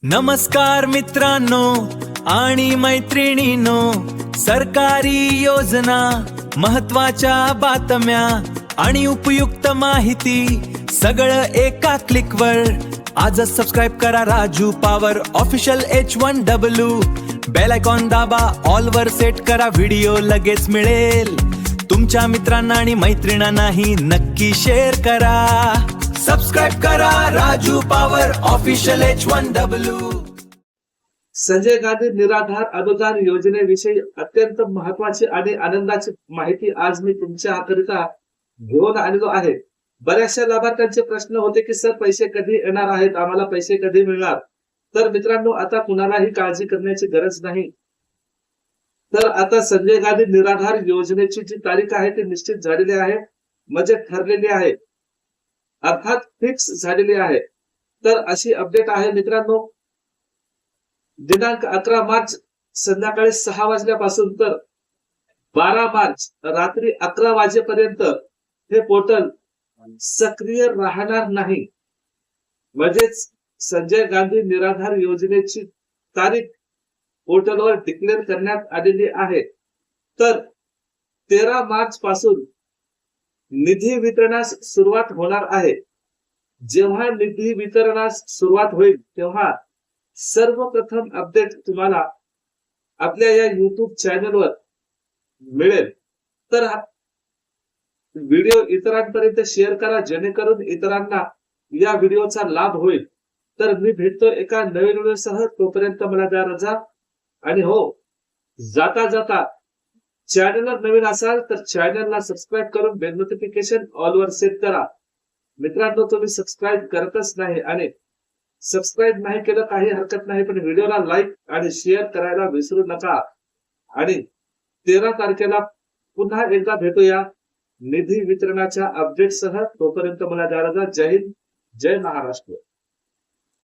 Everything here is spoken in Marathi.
नमस्कार मित्रांनो आणि मैत्रिणींनो, सरकारी योजना, महत्त्वाच्या बातम्या आणि उपयुक्त माहिती सगळं एका क्लिकवर। आजच सबस्क्राइब करा Raju power official H1W। Bell icon दाबा, ऑल वर सेट करा, व्हिडिओ लगेच मिळेल। तुमच्या मित्रांना आणि मैत्रिणींनाही नक्की शेअर करा। सबस्क्राइब करा Raju power official H1W। Sanjay Gandhi निराधार अनुदान योजनेविषयी अत्यंत महत्वाची आणि आनंदाची माहिती आज मी तुमच्याकरिता घेऊन आलेलो आहे। बऱ्याचशा लाभार्थ्यांचे प्रश्न होते की सर पैसे कधी येणार आहेत, आम्हाला पैसे कधी मिळणार। तर मित्रांनो, आता कुणालाही काळजी करण्याची गरज नाही। तर आता संजय गांधी निराधार योजनेची जी तारीख आहे ती निश्चित झालेली आहे, म्हणजे ठरलेली आहे, अर्थात फिक्स झालेली आहे। तर अशी अपडेट आहे मित्रांनो, दिनांक 11 मार्च संध्याकाळी 6 वाजल्यापासून तर 12 मार्च रात्री 11 वाजेपर्यंत हे पोर्टल सक्रिय राहणार नाही। म्हणजेच संजय गांधी निराधार योजनेची तारीख पोर्टलवर डिक्लेअर करण्यात आलेली आहे। तर 13 मार्च पासून निधी वितरणास सुरुवात होणार आहे। जेव्हा निधी वितरणास सुरुवात होईल तेव्हा सर्वप्रथम अपडेट तुम्हाला आपल्या या YouTube चॅनलवर मिळेल। तर व्हिडिओ इतरांपर्यंत शेअर करा, जेणेकरून इतरांना या व्हिडिओचा लाभ होईल। तर मी भेटतो एका नवीन व्हिडिओसह, तोपर्यंत मला द्या रजा। आणि हो, जाता जाता चॅनलवर नवीन असाल तर चॅनलला सबस्क्राइब करून बेल नोटिफिकेशन ऑल वर सेट करा। मित्रांनो, तुम्ही सबस्क्राइब करतच नाही आणि सबस्क्राइब नाही केलं काही हरकत नाही, पण व्हिडिओला लाईक आणि शेअर करायला विसरू नका। आणि 13 तारखेला पुन्हा एकदा भेटूया निधी वितरणाच्या अपडेटसह। तोपर्यंत मला द्या रजा। जय हिंद, जय महाराष्ट्र।